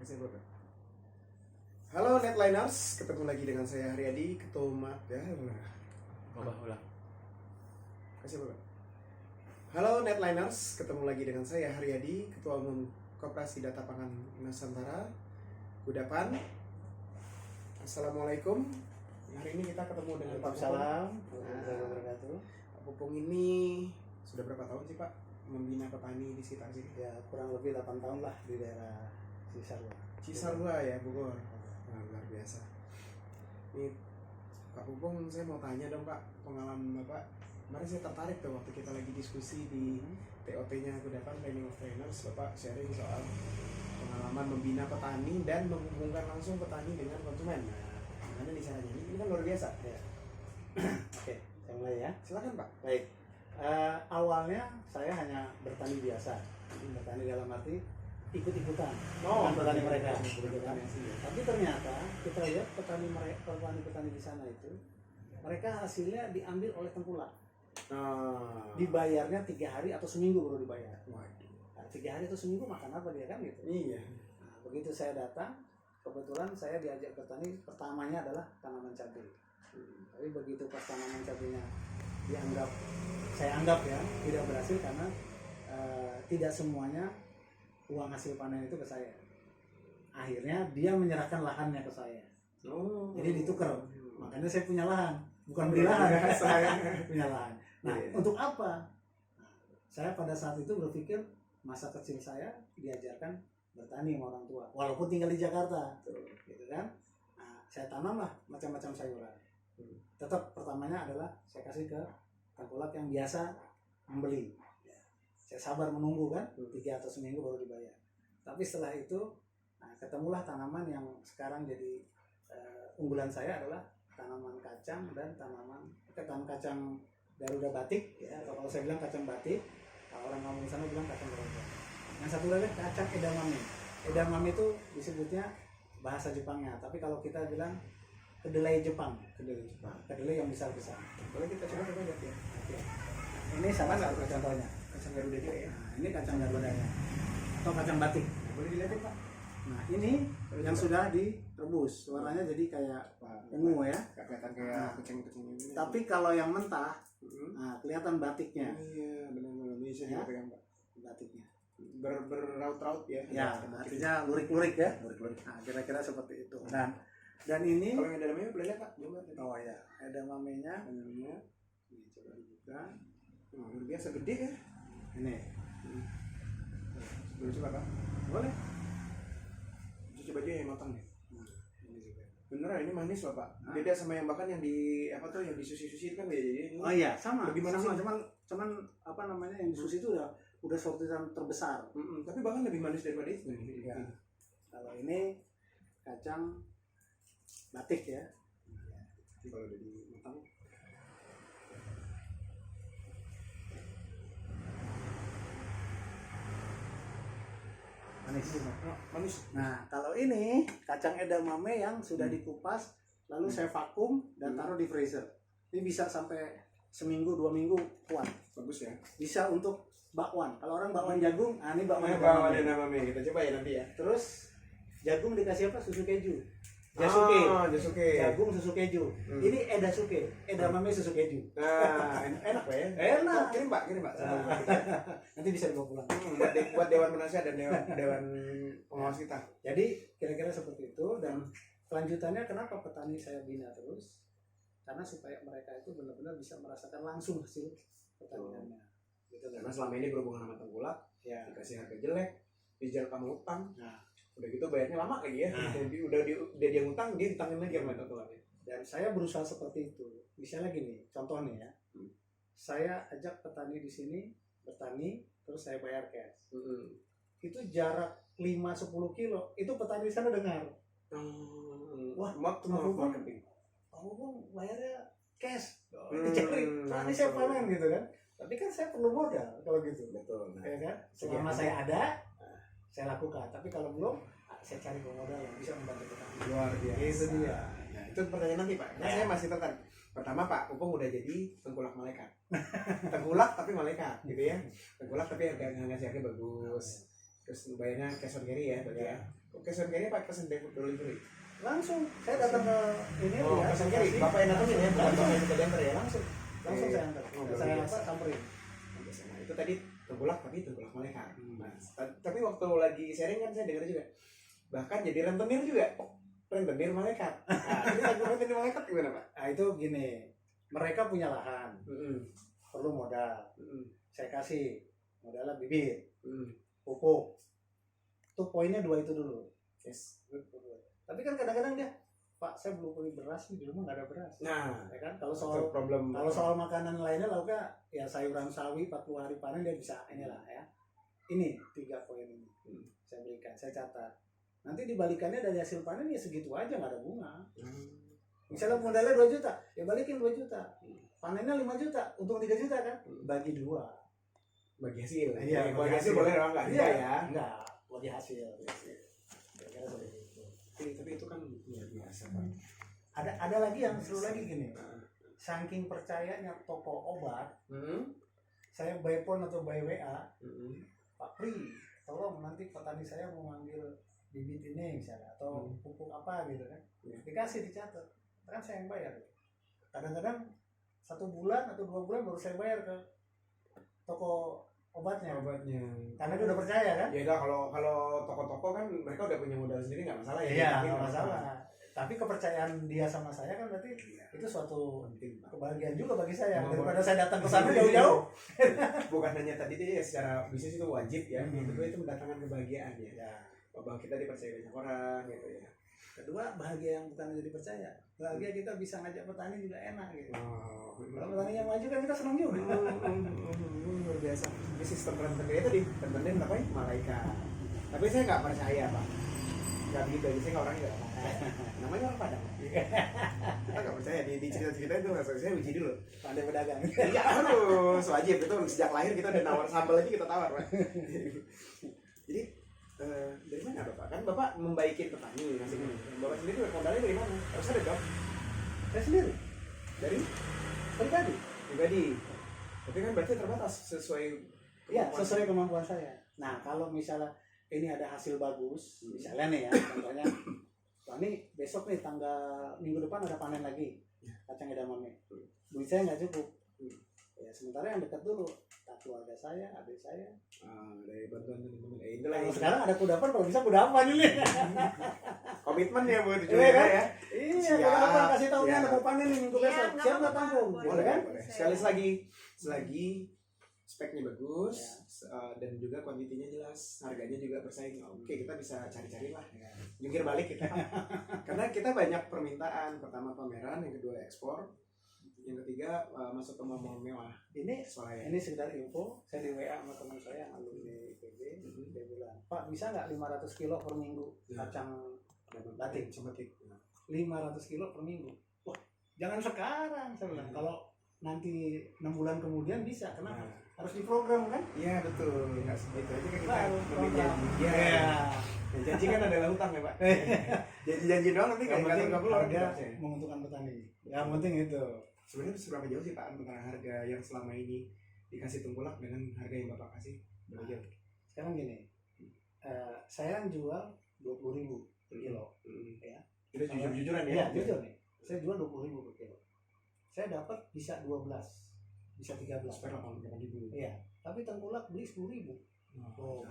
Kasih Bapak. Halo Netliners, ketemu lagi dengan saya Haryadi, Ketua ulang. Kasih Bapak. Halo Netliners, ketemu lagi dengan saya Haryadi, Ketua Umum Koperasi Data Pangan Nusantara, Kudapan. Assalamualaikum. Hari ini kita ketemu dengan Pak Pupung. Waalaikumsalam. Pak Pupung ini sudah berapa tahun sih Pak membina petani di sekitar sini? Ya kurang lebih 8 tahun lah di daerah Cisarua ya, Bogor. Nah, luar biasa. Ini Pak Pupung, saya mau tanya dong Pak, pengalaman Bapak. Kemarin saya tertarik tuh waktu kita lagi diskusi di TOT-nya Kudapan Training of Trainers, Bapak sharing soal pengalaman membina petani dan menghubungkan langsung petani dengan konsumen. Nah, gimana nih caranya? Ini kan luar biasa. Ya. Oke, saya mulai ya. Silakan Pak. Baik. Awalnya saya hanya bertani biasa. Bertani dalam arti ikut-ikutan. Bukan petani mereka. Tapi ternyata kita lihat petani di sana itu, mereka hasilnya diambil oleh tengkulak. Dibayarnya 3 hari atau seminggu baru dibayar. Waduh. Nah, 3 hari atau seminggu makan apa dia kan gitu. Iya. Nah, begitu saya datang, kebetulan saya diajak bertani, pertamanya adalah tanaman cabai. Tapi begitu pas tanaman cabainya saya anggap ya tidak berhasil karena tidak semuanya uang hasil panen itu ke saya. Akhirnya dia menyerahkan lahannya ke saya. Jadi ditukar. Makanya saya punya lahan, bukan beli lahan. Saya punya lahan. Nah, untuk apa? Saya pada saat itu berpikir masa kecil saya diajarkan bertani sama orang tua, walaupun tinggal di Jakarta, gitu kan. Nah, saya tanamlah macam-macam sayuran. Tetap pertamanya adalah saya kasih ke tengkulak yang biasa membeli. Saya sabar menunggu kan, 3 atau seminggu baru dibayar. Tapi setelah itu, nah, ketemulah tanaman yang sekarang jadi unggulan saya adalah tanaman kacang dan tanaman kacang Garuda batik. Ya, atau kalau saya bilang kacang batik, kalau orang kampung sana bilang kacang Garuda. Yang satu lagi kacang edamame. Edamame itu disebutnya bahasa Jepangnya, tapi kalau kita bilang kedelai Jepang. Kedelai yang besar-besar. Boleh kita coba lihat ya. Oke. Ini salah satu contohnya. Kacang Garuda juga ya. Nah, ini kacang Garudanya atau kacang batik. Boleh dilihat Pak. Nah, ini yang sudah direbus. Warnanya jadi kayak ungu ya. Kelihatan kayak kucing-kucing ini. Tapi kalau yang mentah, nah, kelihatan batiknya. Iya, benar-benar bisa Ya. dipegang Pak. Batiknya. Beraut-raut ya. Ya, artinya lurik-lurik ya. Nah, kira-kira seperti itu. Dan ini kalau yang dalamnya boleh lihat Pak. Coba. oh ya, edamamenya. Dalamnya. Ini coba dibuka. Luar biasa gede ya. Ini. Boleh coba Pak? Boleh. Coba aja yang matang deh. Ini juga. Beneran ini manis loh Pak. Beda sama yang bahkan yang di apa tuh yang di sushi kan beda. Jadi Oh iya, sama. Lebih manis sama. ini. Cuman apa namanya yang di sushi itu udah sortiran terbesar. Tapi bahkan lebih manis daripada itu. Ya. Kalau ini kacang batik ya. Kalau udah di matang. Manis. Nah, kalau ini kacang edamame yang sudah dikupas, lalu saya vakum dan taruh di freezer. Ini bisa sampai seminggu 2 minggu kuat. Bagus ya. Bisa untuk bakwan. Kalau orang bakwan jagung, ini bakwan Bawa edamame. nama kita coba ya nanti ya. Terus jagung dikasih apa? Susu keju. Jasuke. Jagung susu keju. Ini edasuke, edamame susu keju. Nah, enak Pak ya. Enak. Kirim Pak. Nanti bisa dibawa pulang. Buat Dewan Penasihat dan Dewan Pengawas kita. Jadi kira-kira seperti itu. Dan kelanjutannya kenapa petani saya bina terus? Karena supaya mereka itu benar-benar bisa merasakan langsung hasil pertaniannya. Gitu kan. Karena selama ini berhubungan sama tengkulak, Ya. dikasih harga jelek, dijar kamu utang. Nah. Udah gitu bayarnya lama lagi ya. Jadi udah dia ngutang, dia ditangin lagi sama tengkulaknya. Dan saya berusaha seperti itu. Misalnya gini, contohnya ya. Saya ajak petani di sini bertani, terus saya bayar cash. Itu jarak 5-10 kilo, itu petani di sana dengar. Wah, marketing. Kamu bayarnya cash. Dicari, nanti saya panen gitu kan. Tapi kan saya perlu modal kalau gitu. Betul. Ya kan? Selama saya ada, saya lakukan. Tapi kalau belum, saya cari pemodal yang bisa membantu petani. Luar biasa. Itu dia. Nah, itu pertanyaan nanti Pak. Nah, saya masih tertarik. Pertama Pak, Pupung udah jadi tengkulak malaikat. Tengkulak tapi malaikat gitu ya. Tengkulak tapi harga ngasih harga bagus. Terus bayarnya cash on carry ya, berarti ya. Oke, SMK ini pakai pesen delivery. Langsung saya datang ke ini Oh, ya, pesen kiri. Bapak yang datangin ya, bukan bapak yang ke delivery ya. langsung saya antar. Saya samperin. Nah, itu tadi tengkulak tapi tengkulak malaikat. Nah, tapi waktu lagi sharing kan saya dengar juga. Bahkan jadi rentenir juga. Rentenir malaikat. Nah, ini lagu rentenir malaikat gimana, Pak? Nah, itu gini. Mereka punya lahan, perlu modal. Saya kasih modalnya bibit, pupuk. Itu poinnya 2 itu dulu. Yes. Tapi kan kadang-kadang dia, Pak, saya belum beli beras nih, di rumah nggak ada beras. Nah, Ya kan? Kalau soal makanan lainnya lauknya ya sayuran sawi 40 hari panen dia bisa inilah ya. Ini 3 poin ini. Saya berikan, saya catat. Nanti dibalikannya dari hasil panen ya segitu aja, nggak ada bunga. Misalnya modalnya 2 juta, ya balikin 2 juta. Panennya 5 juta, untung 3 juta kan? Bagi 2. Bagi hasil. Iya, bagi hasil boleh dong, enggak? Iya ya. Enggak, bagi hasil. Kira-kira seperti itu. Tapi itu kan luar biasa, Pak. Ada lagi yang seru lagi gini. Saking percayanya toko obat, saya by phone atau by WA, Pak Pri, tolong nanti petani saya mau ngambil bibit ini misalnya atau pupuk apa gitu kan, dikasih dicatat, kan saya yang bayar. Kadang-kadang 1 bulan atau 2 bulan baru saya bayar ke toko obatnya. Karena dia udah percaya kan. Ya udah, kalau toko-toko kan mereka udah punya modal sendiri, nggak masalah ya. Iya, nggak masalah. Tapi kepercayaan dia sama saya kan berarti itu suatu kebahagiaan juga bagi saya. Daripada saya datang ke sana jauh-jauh. Bukan hanya tadi dia ya, secara bisnis itu wajib ya. Kedua itu mendatangkan kebahagiaan ya. Bahwa kita dipercaya banyak orang gitu ya. Kedua, bahagia yang bukan jadi percaya. Bahagia kita bisa ngajak petani juga enak gitu. Kalau petani yang maju kan kita senang juga. Luar biasa. Ini sistem rentenir itu rentenir apa ya? Malaikat. Tapi saya nggak percaya, Pak. Nggak begitu, saya nggak orangnya nggak percaya. Namanya orang Padang. Kita nggak percaya di cerita-cerita itu, saya uji dulu. Pandai pedagang. Iya, harus wajib itu sejak lahir kita udah nawar sambal aja kita tawar, Pak. Jadi dari mana Bapak? Kan Bapak membaikin petani ngasih. Bapak sendiri modalnya dari mana? Harus ada dong. Saya sendiri. Dari pribadi. Tapi kan berarti terbatas sesuai. Iya, sesuai kemampuan saya. Nah, kalau misalnya ini ada hasil bagus, misalnya nih ya, contohnya, wah ini besok nih minggu depan ada panen lagi kacang edamame. Duit saya nggak cukup. Ya sementara yang dekat dulu, keluarga saya, adik saya. Dari bantuan teman-teman. Kalau sekarang ada kudapan, kalau bisa kudapan ini. Komitmen ya buat Iya kan? ya. Iya, kudapan kasih tahu nih ada mau panen nih minggu besok. Siap nggak tampung? Boleh kan? Selagi speknya bagus dan juga kuantitinya jelas, harganya juga bersaing. Oke, kita bisa cari-cari lah. Jungkir balik kita. Karena kita banyak permintaan. Pertama pameran, yang kedua ekspor. Yang ketiga masuk ke mall mewah. Ini sekedar info, saya di WA sama teman saya yang alumni IPB, dia bilang, Pak bisa nggak 500 kilo per minggu kacang batik? 500 kilo per minggu. Wah, jangan sekarang, saya bilang. Kalau nanti 6 bulan kemudian bisa, kenapa? Harus diprogram kan? Iya betul, nggak segitu aja kan kita Baru, janji. Iya. Janji kan adalah hutang ya Pak. Janji doang nanti Yang penting nggak keluar harga menguntungkan petani. Yang penting itu. Sebenarnya seberapa jauh sih Pak antara harga yang selama ini dikasih tengkulak dengan harga yang Bapak kasih? Berapa jauh? Sekarang gini, saya jual 20.000 per kilo. Ya. Itu jujur-jujuran ya? Iya, jujur nih. Saya jual 20.000 per kilo. Saya dapat bisa 12, bisa 13. Supaya 8.000. Iya. Tapi tengkulak beli 10.000. Oh,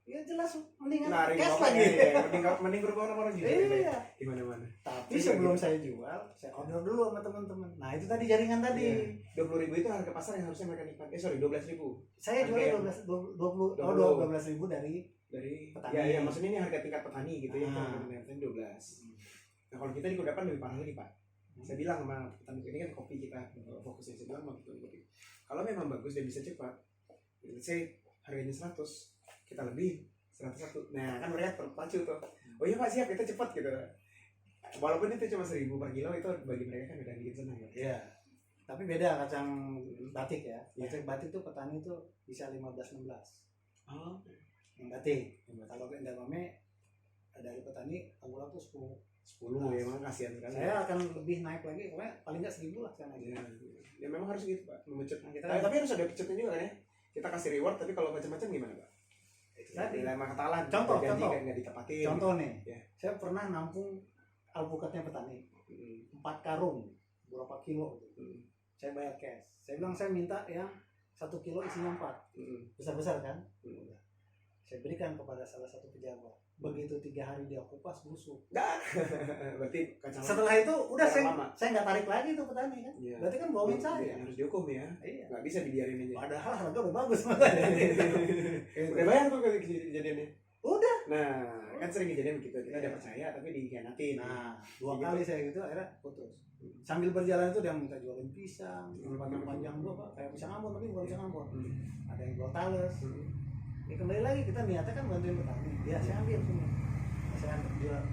ya jelas mendingan lari cash lagi. lagi. Mending berbohong sama orang jujur. Iya. Gimana-mana. Tapi sebelum saya jual, saya order dulu sama teman-teman. Nah itu tadi jaringan tadi. 20.000 itu harga pasar yang harusnya mereka nikmati. 12.000. Saya jualnya 12.000 dari petani. Ya, maksudnya ini harga tingkat petani gitu ya. Petani 12. Nah kalau kita di kudapan lebih parah lagi Pak. Saya bilang sama petani ini kan kopi kita fokusnya, saya bilang sama petani kopi. Kalau memang bagus dan bisa cepat, saya harganya 100, kita lebih 101. Nah kan mereka terpacu tuh. Oh iya Pak siap, kita cepat gitu. Walaupun itu cuma 1.000 per kilo, itu bagi mereka kan udah bikin senang ya. Iya. Tapi beda kacang batik ya. Kacang batik tuh petani tuh bisa 15-16. Oh. Yang batik. Kalau edamame dari petani tengkulak tuh 10 ya, memang kasihan kan. Saya akan lebih naik lagi, pokoknya paling nggak 1.000 lah saya naik. Ya memang harus gitu Pak, memecut. Nah, tapi harus ada pecutnya juga kan ya. Kita kasih reward, tapi kalau macam-macam gimana Pak? Tadi. Nilai katalan. Contoh, janji contoh. nggak ditepatin. Contoh nih, Ya. saya pernah nampung alpukatnya petani, 4 karung, berapa kilo, saya bayar cash. Saya bilang saya minta yang 1 kilo isinya 4, besar-besar kan. Saya berikan kepada salah satu pejabat. Begitu 3 hari dia kupas busuk. Berarti kacang. Setelah itu udah lama. saya nggak tarik lagi tuh petani kan. Iya. Berarti kan bohongin saya. Harus dihukum ya. Iya. Nggak bisa dibiarin aja. Padahal harga udah bagus. Udah bayar tuh kejadiannya. Udah. Nah, kan sering kejadian gitu. Kita udah percaya tapi dikhianatin. Nah, 2 kali saya gitu akhirnya putus. Sambil berjalan itu dia minta jualin pisang, panjang gua Pak, kayak pisang Ambon tapi bukan pisang Ambon. Ada yang jual tales. Ya kembali lagi kita niatnya kan bantuin petani. Ya saya ambil semua. Saya ambil jual.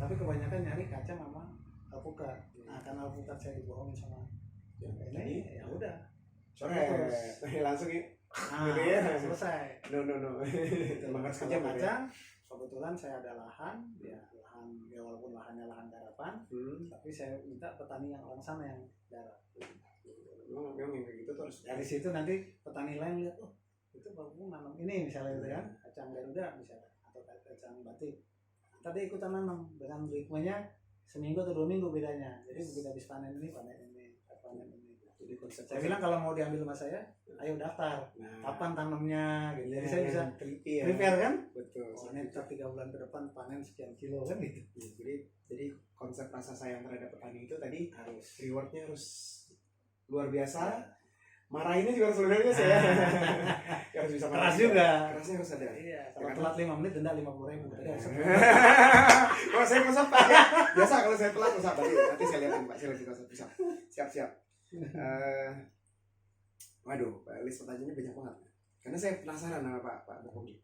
Tapi kebanyakan nyari kacang sama alpukat. Nah, karena alpukat saya dibohongin sama ini, ya udah. Sore langsung ya. Nah, Gitu ya. selesai. No. Emang harus kerja Kalau Bang, ya? kacang, kebetulan saya ada lahan, ya walaupun lahannya lahan garapan, tapi saya minta petani yang orang sana yang garap. Memang yang kayak gitu tuh harus Dari situ nanti petani lain lihat, oh itu bagus nanam ini misalnya gitu kan, kacang Garuda misalnya atau kacang batik. Tadi ikutan nanam dengan ritmenya seminggu atau 2 minggu bedanya. Jadi begitu habis panen ini. Jadi saya bilang kalau mau diambil sama saya, ayo daftar. Kapan tanamnya gitu. Jadi saya bisa prepare kan? Betul. Oh, ini 3 bulan ke depan panen sekian kilo kan gitu. Jadi konsep rasa sayang terhadap petani itu tadi Harus rewardnya harus luar biasa. Marahinnya juga harus luar biasa ya. Harus bisa keras juga. Kerasnya harus ada. Iya, kalau telat 5 menit denda 50.000. Kalau saya pesan Pak, biasa kalau saya telat pesan nanti saya lihatin Pak, saya lihatin pesan. Siap. Waduh, list pertanyaannya banyak banget. Karena saya penasaran sama Pak Bokomi.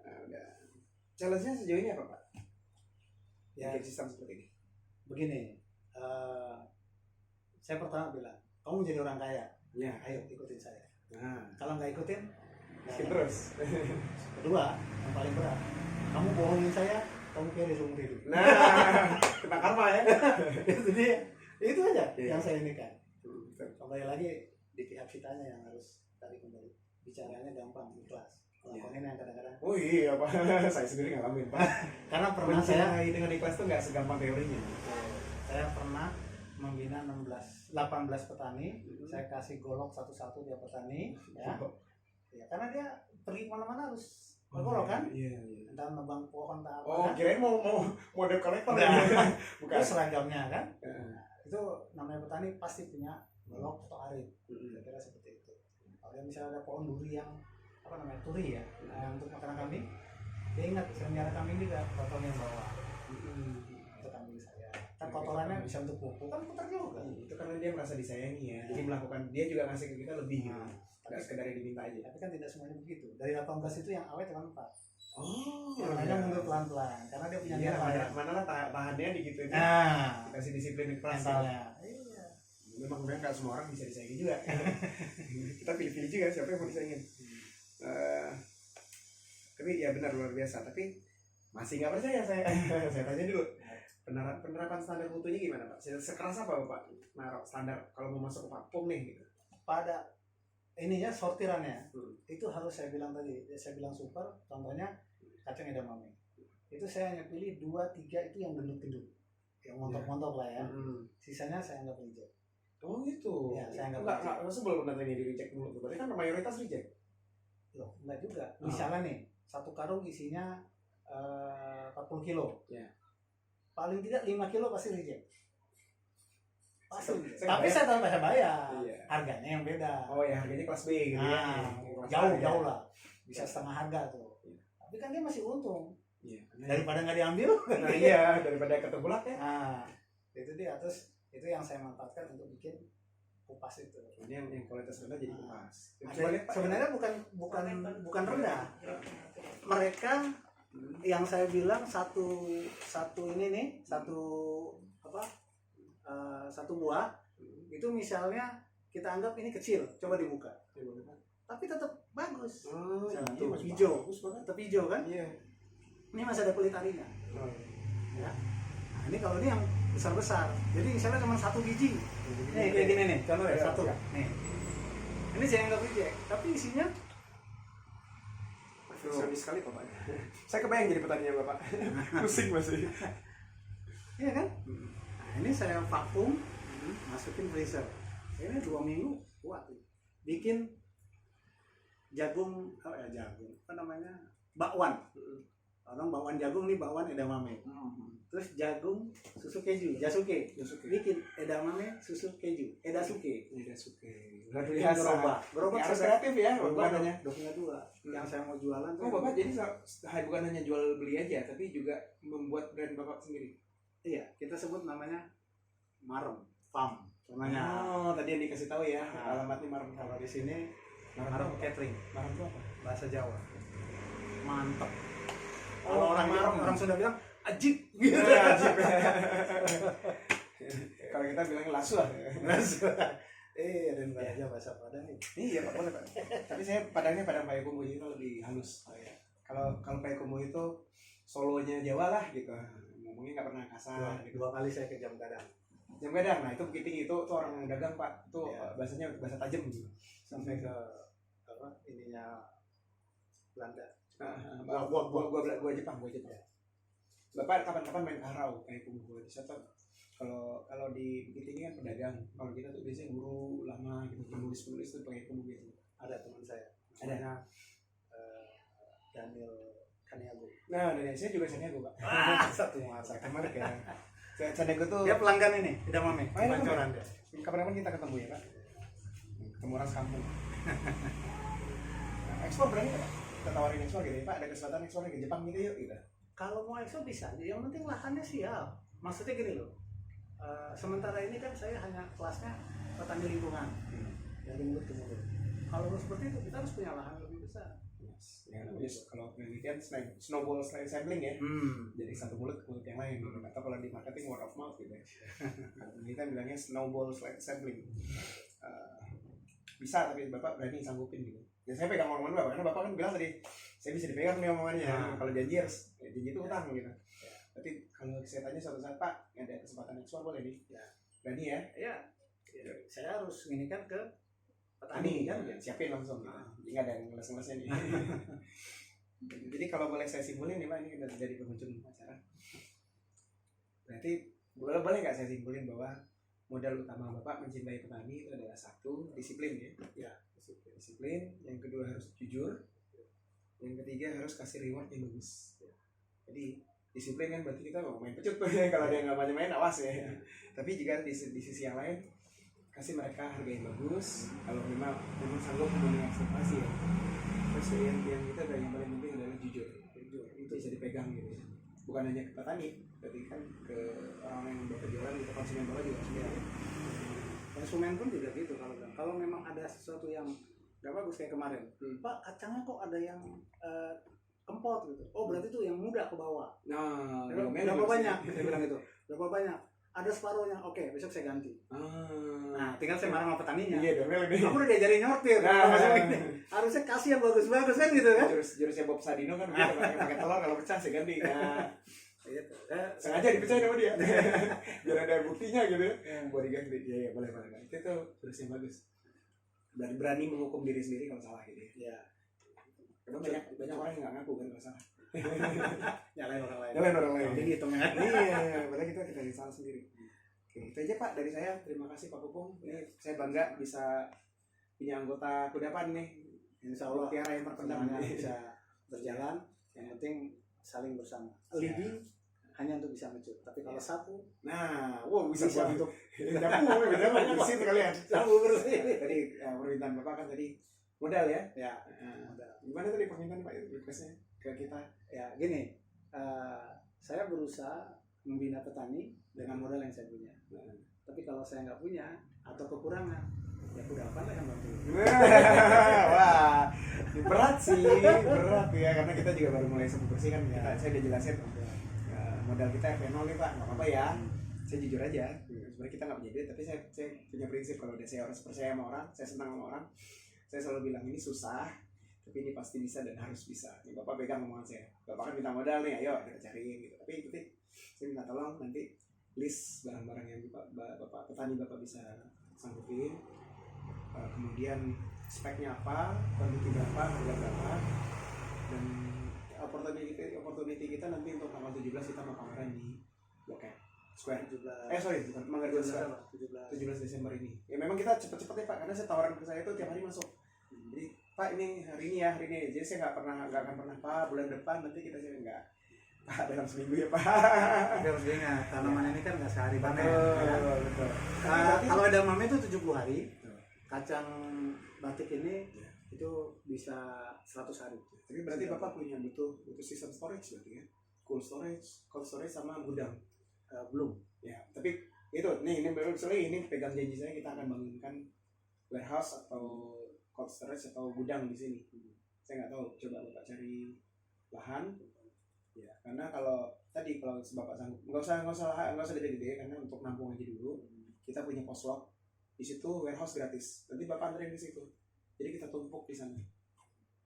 Udah. Challenge-nya sejauh ini apa Pak? Ya, bikin sistem seperti ini. Begini, saya pertama bilang, kamu jadi orang kaya, Ya, ayo ikutin saya. nah, Kalau nggak ikutin, bikin terus. Kedua, yang paling berat, kamu bohongin saya, kamu kere seumur hidup. Nah, kena karma ya. Jadi itu aja Iya. yang saya ini kan. Kembali lagi di pihak kitanya yang harus tarik kembali. Bicaranya gampang, ikhlas. Ngelakuin yang kadang-kadang. Oh iya Pak, saya sendiri ngalamin Pak. Karena pernah saya Mencintai dengan ikhlas tuh nggak segampang teorinya. saya pernah membina 18 petani, saya kasih golok satu-satu dia petani, ya. Ya, karena dia pergi kemana-mana harus bergolok kan, Iya. entah nebang pohon atau apa. Oh, kan? kirain mau debt collector Nah, ya? Bukan. Itu seragamnya kan. Heeh. Itu namanya petani pasti punya golok atau arit. Kira-kira seperti itu. Kalau misalnya ada pohon duri yang apa namanya turi ya, untuk makanan kambing, dia ingat saya melihara kambing juga kotornya bawah. Itu kambing saya. Kan kotorannya bisa untuk pupuk kan putar juga. Itu karena dia merasa disayangi ya. Jadi melakukan dia juga ngasih ke kita lebih gitu. Nggak sekedar yang diminta aja. Tapi kan tidak semuanya begitu. Dari 18 itu yang awet cuma 4. Oh, Yang lainnya mundur pelan-pelan karena dia punya Iya, nilai. mana lah tahannya digituin. Nah, Kasih disiplin keras. mentalnya. Iya. Memang nggak semua orang bisa disayangi juga. Kita pilih-pilih juga siapa yang mau disayangin. Tapi ya benar luar biasa. Tapi masih nggak percaya saya. Saya tanya dulu. Penerapan standar mutunya gimana Pak? Sekeras apa Pak? Naruh standar kalau mau masuk ke vakum nih gitu. Pada ininya sortirannya itu harus saya bilang tadi, saya bilang super. Contohnya kacang edamame. Itu saya hanya pilih 2-3 itu yang gendut-gendut, yang montok-montok lah ya. Sisanya saya anggap reject. Oh gitu. Ya, saya enggak maksudnya belum pernah terjadi di reject dulu. Berarti kan mayoritas reject. Loh, enggak juga. Misalnya nih, satu karung isinya 40 kilo. Ya. Paling tidak 5 kilo pasti reject. Pasti. Saya Tapi saya tanpa bayar. Iya. Harganya yang beda. Oh ya harganya kelas B gitu ya. Jauh lah. Bisa setengah harga tuh. Tapi kan dia masih untung. Iya. Daripada nggak diambil. Nah iya daripada ketebulak ya. Nah, itu dia. Terus itu yang saya manfaatkan untuk bikin kupas itu. Ini yang kualitas rendah jadi kupas. Sebenarnya bukan rendah. Mereka yang saya bilang satu ini nih, satu buah itu misalnya kita anggap ini kecil, coba dibuka. Tapi tetap bagus. Tuh, hijau, tetap hijau kan? Iya. Ini masih ada kulit arinya. Ya. Nah, ini kalau ini yang besar-besar. Jadi misalnya cuma 1 biji. Nih kayak gini nih, contoh ya, 1. Nih. Ini saya anggap reject, tapi isinya Serius sekali Bapak. Saya kebayang jadi petaninya Bapak. Pusing masih. Iya kan? Nah, ini saya vakum, masukin freezer. Ini 2 minggu kuat. Bikin jagung, apa namanya? Bakwan. Orang bakwan jagung nih bakwan edamame. Terus jagung susu keju, jasuke. Bikin edamame susu keju, edasuke. Luar biasa. Gerobak Harus kreatif ya bukannya. Udah punya 2. Yang saya mau jualan Oh Bapak jadi bukan hanya jual beli aja tapi juga membuat brand Bapak sendiri. Iya, kita sebut namanya Marem Farm. Namanya. Oh, tadi yang dikasih tahu ya, Nah, alamatnya Marem. Kalau di sini Marem Marem apa? Catering, Marem itu apa? bahasa Jawa. Mantep. Oh, Kalau orang Sunda bilang ajib gitu. Ajib. Kalau kita bilang lasu lah. Dan aja bahasa Padang nih. Iya Pak, boleh Pak. Tapi saya Padangnya Padang Payakumbuh itu lebih halus. Kalau Payakumbuh itu Solonya Jawa lah gitu. Ngomongnya nggak pernah kasar. Gitu. 2 kali saya ke Jam Gadang. Jam Gadang, nah itu Bukit Tinggi itu orang dagang Pak. Itu Iya. bahasanya bahasa tajam gitu. Sampai ke ininya Belanda. Gua Jepang. Bapak kapan-kapan main Arau Payakumbuh. Siapa? Kalau di Bukit Tinggi kan pedagang. Kalau kita tuh biasanya guru lama gitu, penulis tuh Payakumbuh gitu. Ada teman saya. Ada. Namanya Daniel Kaniago. Nah, dari saya juga Sandiago Pak. Satu masa. Kemarin ya. Sandiago tuh Dia pelanggan ini, edamame. Oh, iya, Pancoran dia. kapan-kapan kita ketemu ya Pak. Ketemu orang kampung. Nah, ekspor berani nggak Pak? Kita tawarin ekspor gitu ya Pak. Ada kesempatan ekspor ke Jepang gitu yuk gitu. Kalau mau ekspor bisa, yang penting lahannya siap. Maksudnya gini loh. Sementara ini kan saya hanya kelasnya petani lingkungan dari mulut ke mulut. Kalau seperti itu kita harus punya lahan lebih besar. Ya, namanya kalau penelitian snowball sampling ya. Jadi satu mulut ke mulut yang lain gitu. Atau kalau di marketing word of mouth gitu ya. Kita bilangnya snowball sampling. Bisa tapi Bapak berani sanggupin gitu. Ya saya pegang omongan Bapak karena Bapak kan bilang tadi saya bisa dipegang nih omongannya. Kalau janji itu utang gitu. Tapi kalau saya tanya suatu saat Pak ada kesempatan ekspor boleh nih? Berani ya? Ya, saya harus nginikan ke petani kan. Siapin langsung gitu. Jadi nggak ada yang ngeles-ngelesnya nih. Jadi kalau boleh saya simpulin nih Pak, ini udah jadi penghujung acara. Berarti boleh nggak saya simpulin bahwa modal utama Bapak mencintai petani itu adalah satu, disiplin ya? Ya, disiplin. Yang kedua harus jujur. Yang ketiga harus kasih reward yang bagus. Jadi disiplin kan berarti kita mau main pecut tuh ya. Kalau dia nggak main awas ya. Tapi juga di sisi yang lain kasih mereka harga yang bagus. Kalau memang sanggup memenuhi ekspektasi ya. Terus yang kita ada yang paling penting adalah jujur itu bisa dipegang gitu ya. Bukan hanya ke petani, berarti kan ke orang yang Bapak jualan gitu, konsumen Bapak juga harus ya. Konsumen pun juga gitu kalau memang ada sesuatu yang nggak bagus kayak kemarin. Pak, kacangnya kok ada yang kempot gitu. Oh, berarti tuh yang muda ke bawah. Nah, berapa banyak? Saya bilang gitu. Berapa banyak? Ada separuhnya. Oke, besok saya ganti. Nah, tinggal saya marah sama petaninya. Iya, dong. Aku udah diajarin nyortir. Harusnya kasih yang bagus-bagus kan gitu kan? Jurusnya Bob Sadino kan begitu, pakai telur kalau pecah saya ganti. Nah, gitu. Sengaja dipecahin sama dia. Biar ada buktinya gitu. Buat diganti. Iya, boleh. Itu tuh jurus yang bagus. Dan berani menghukum diri sendiri kalau salah gitu ya. Iya. Karena banyak orang yang nggak ngaku kan kalau salah. Nyalain orang lain. Jadi hitungnya. Iya, padahal kita salah sendiri. Oke, itu aja Pak dari saya. Terima kasih Pak Pupung. Ini saya bangga bisa punya anggota kudapan nih. Insya Allah tiara yang terpendam bisa berjalan. Yang penting saling bersama. Lidi hanya untuk bisa mecut. Tapi kalau sapu, bisa buat untuk dapur, bersih tuh kalian. sapu bersih. Tadi permintaan Bapak kan tadi modal ya. Ya. Gimana tadi permintaan Pak requestnya ke kita? Ya gini, saya berusaha membina petani dengan modal yang saya punya. Tapi kalau saya nggak punya atau kekurangan, ya kudapan lah yang bantu. Wah, berat ya karena kita juga baru mulai sapu bersih kan. Saya udah jelasin modal kita FNO nih Pak, nggak apa-apa ya. Saya jujur aja, sebenarnya kita nggak punya duit, tapi saya punya prinsip kalau udah saya harus percaya sama orang, saya senang sama orang, saya selalu bilang ini susah, tapi ini pasti bisa dan harus bisa. Ini Bapak pegang omongan saya. Bapak kan minta modal nih, ayo kita cariin gitu. Tapi saya minta tolong nanti list barang-barang yang Bapak petani Bapak bisa sanggupin. Kemudian speknya apa, kuantiti berapa, harga berapa. Dan opportunity kita nanti untuk tanggal 17 kita mau pameran di Blok M Square. 17. Bukan Mangga 2 Square. 17 Desember ini. Ya memang kita cepet-cepet ya Pak, karena saya tawaran ke saya itu tiap hari masuk. Jadi Pak ini hari ini. Jadi saya nggak akan pernah Pak bulan depan nanti kita sih nggak. Pak dalam seminggu ya Pak. Tapi harus diingat tanaman ini kan nggak sehari panen. Betul. Kalau edamame itu 70 hari. Kacang batik ini itu bisa 100 hari. Tapi berarti Bapak butuh sistem storage berarti ya? Cold storage sama gudang. Belum. Ya, tapi itu ini baru ini pegang janji saya kita akan bangunkan warehouse atau cold storage atau gudang di sini. Saya nggak tahu, coba Bapak cari lahan. Ya, karena kalau Bapak sanggup, nggak usah gede-gede karena untuk nampung aja dulu. Kita punya poslok di situ warehouse gratis. Nanti Bapak anterin di situ. Jadi kita tumpuk di sana.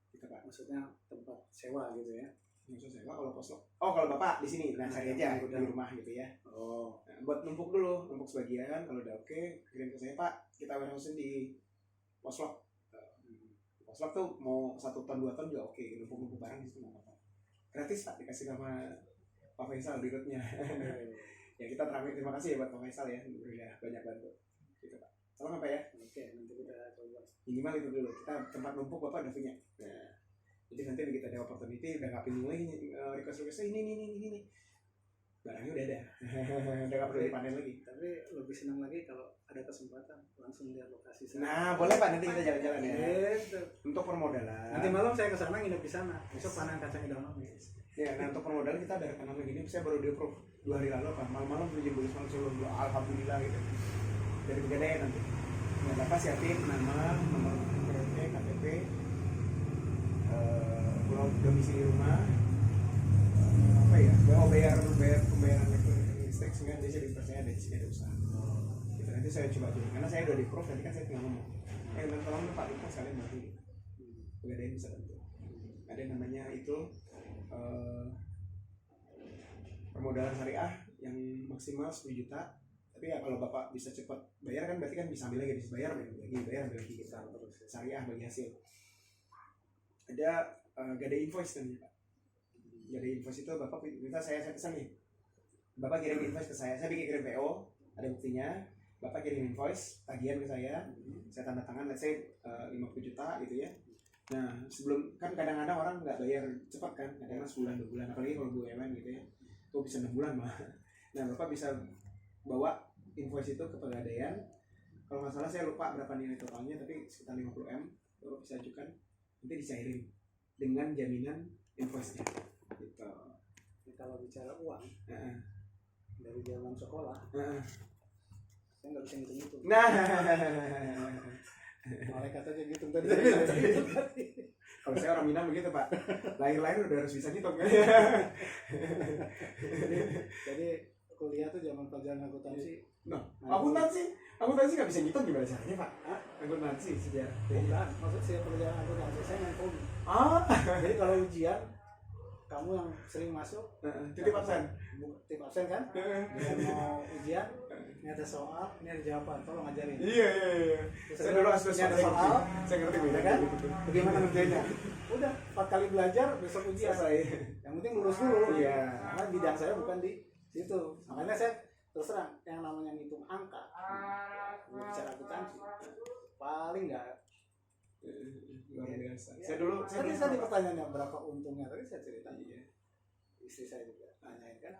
Kita Pak. Maksudnya tempat sewa gitu ya? Maksud sewa kalau poslok. Oh kalau Bapak di sini, nah cari aja di rumah gitu ya. Oh. Nah, buat numpuk dulu, numpuk sebagian. Kalau udah oke, kirim ke saya Pak. Kita warehouse di poslok. Poslok tuh mau 1 ton 2 ton juga oke. Numpuk barang di situ nggak apa-apa. Gratis Pak, dikasih sama Pak Faisal di rootnya. Ya kita terima kasih ya buat Pak Faisal ya, udah banyak bantu. Gitu Pak. Salam apa ya? Oke, nanti kita coba. Minimal itu dulu. Kita tempat numpuk Bapak udah punya. Nah, jadi nanti begitu ada opportunity udah nggak pindah lagi request ini. Barangnya udah ada. Udah nggak perlu dipanen lagi. Tapi lebih senang lagi kalau ada kesempatan langsung lihat lokasi sana. Nah, boleh Pak nanti kita jalan-jalan ya. Gitu. Untuk permodalan. Nanti malam saya ke sana nginep di sana. Besok panen kacang edamame. Ya, nah untuk permodalan kita ada rekanan begini. Saya baru di-approve 2 hari lalu Pak. Malam-malam tuh jam 12 malam sebelum alhamdulillah gitu. Dari Pegadaian nanti. Nah, Bapak siapin nama, nomor KTP, domisili rumah, apa ya? Bayar pembayaran listrik sehingga dia jadi percaya dari sini ada usaha. Gitu, nanti saya coba dulu karena saya udah di-approve nanti kan saya tinggal ngomong. Tolong Pak kita sekalian bantu. Pegadaian bisa bantu. Ada yang namanya itu permodalan syariah yang maksimal 10 juta. Tapi ya kalau Bapak bisa cepat bayar kan berarti kan bisa ambil lagi, bisa bayar lagi kita terus syariah bagi hasil. Ada gak ada invoice kan Pak? Gak ada invoice itu Bapak minta saya pesan nih. Bapak kirim invoice ke saya bikin PO, ada buktinya. Bapak kirim invoice, tagihan ke saya tanda tangan, let's say 50 juta gitu ya. Nah sebelum kan kadang-kadang orang nggak bayar cepat kan, kadang-kadang sebulan 2 bulan, apalagi kalau BUMN gitu ya, tuh bisa 6 bulan malah. Nah Bapak bisa bawa invoice itu ke Pegadaian. Kalau nggak salah saya lupa berapa nilai totalnya, tapi sekitar 50M. Bapak bisa ajukan, nanti dicairin dengan jaminan invoice-nya. Gitu. Jadi kalau bicara uang, dari zaman sekolah, saya nggak bisa ngitung-ngitung. Nah, malaikat aja gitu tadi. Kalau saya orang Minang begitu Pak, lahir udah harus bisa ngitung. Jadi kuliah tuh zaman pelajaran akuntansi. Nah, akuntansi nggak bisa ngitung gimana caranya Pak? Akuntansi sejarah. Bukan, maksud saya pelajaran akuntansi saya main kode. Jadi kalau ujian kamu yang sering masuk titip absen. Titip absen kan? Dia mau ujian, ini ada soal, ini ada jawaban, tolong ajarin. Iya. Saya dulu asli ada soal, saya ngerti beda kan? gitu. Bagaimana ngerjainnya? Udah 4 kali belajar, besok ujian. Selesai. Yang penting lulus dulu. Iya. Karena bidang saya bukan di situ. Makanya saya terus terang yang namanya ngitung angka, bicara akuntansi paling nggak. Luar biasa. Saya dulu Tadi pertanyaannya berapa untungnya tadi saya cerita. Iya. Istri saya juga nanyain kan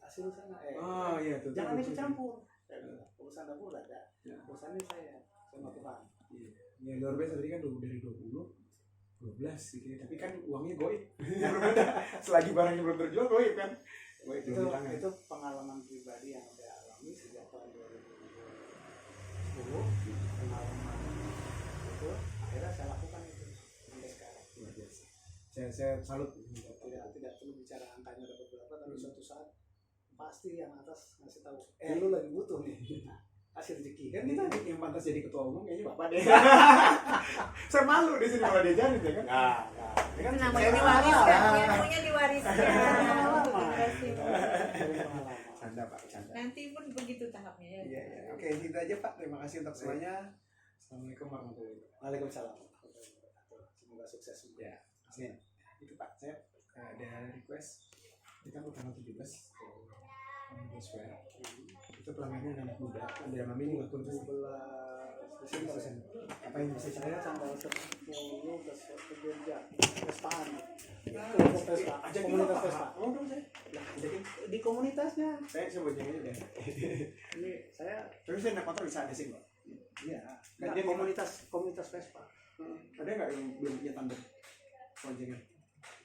hasil sana Oh iya tuh. jangan ikut campur. Urusan dapur ada. Urusan ini saya sama Tuhan. Iya. Ya luar biasa tadi kan dari 12 gitu ya. Tapi kan uangnya goib. Selagi barangnya belum terjual goib kan. Goib Itu pengalaman pribadi yang saya alami sejak tahun 2010. Pengalaman itu akhirnya saya lakukan itu sampai sekarang. Luar biasa. Saya salut. Tidak perlu bicara angkanya dapat berapa, tapi suatu saat pasti yang atas ngasih tahu lu lagi butuh nih, kasih rezeki kan. Kita yang pantas jadi ketua umum kayaknya Bapak deh. Saya malu di sini kalau dia jadi ya kan. Itu namanya diwariskan, ilmunya diwariskan. Canda Pak, canda. Nanti pun begitu tahapnya ya. Iya. Oke, itu aja Pak. Terima kasih untuk semuanya. Assalamualaikum warahmatullahi wabarakatuh. Waalaikumsalam. Semoga sukses semua. Ya. Amin. itu Pak, saya ada request kita mau tanggal 17 ke Square. Itu pelanggannya anak muda, ada mami juga pun terus 12 Desember. apa yang bisa Saya saya tanggal 10 ke Jogja, Vespaan. Kelompok Vespa, ajakin komunitas Pak. Vespa. Oh dong saya. Lah, ajakin Di komunitasnya. saya sebutnya ini deh. Ini saya Terus saya naik motor bisa ada sih kok. iya, Kan nah, dia komunitas Vespa. Ada nggak yang belum punya tandem boncengan?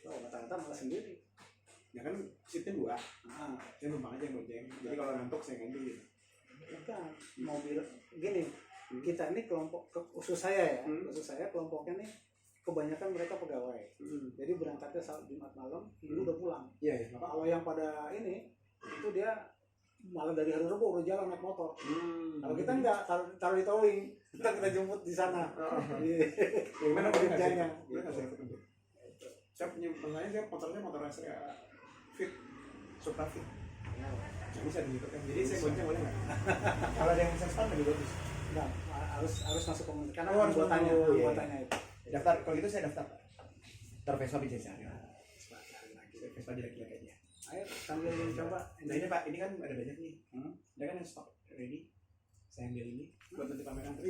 Oh, rata-rata malah sendiri. Ya kan seatnya 2, Nah, saya numpang aja bonceng. Jadi kalau ngantuk saya ngambil gitu. bukan mobil gini. Kita ini kelompok khusus saya ya, khusus saya kelompoknya nih kebanyakan mereka pegawai. Jadi berangkatnya saat Jumat malam, Minggu udah pulang. Iya ya, Bapak. Kalau yang pada ini itu dia malah dari hari Rabu udah jalan naik motor. Kalau kita enggak taruh di towing, kita jemput di sana. Iya. Yang mana boleh nggak sih? Kerjanya. Boleh nggak saya ikut untuk? Saya punya makanya saya motor saya fit, Supra fit. Nggak bisa diikutkan. Jadi saya bonceng boleh nggak? Kalau ada yang bisa stand lebih bagus. Enggak, harus masuk komunitas karena Oh, harus anggotanya, masuk. Iya. anggotanya itu. Daftar kalau gitu saya daftar. Daftar Vespa bisa cari. Vespa di laki-laki aja. Ayo sambil coba. Nah ini Pak, ini kan ada banyak nih. Hmm? Ada kan yang stok ready. Saya ambil ini buat nanti pameran. Tapi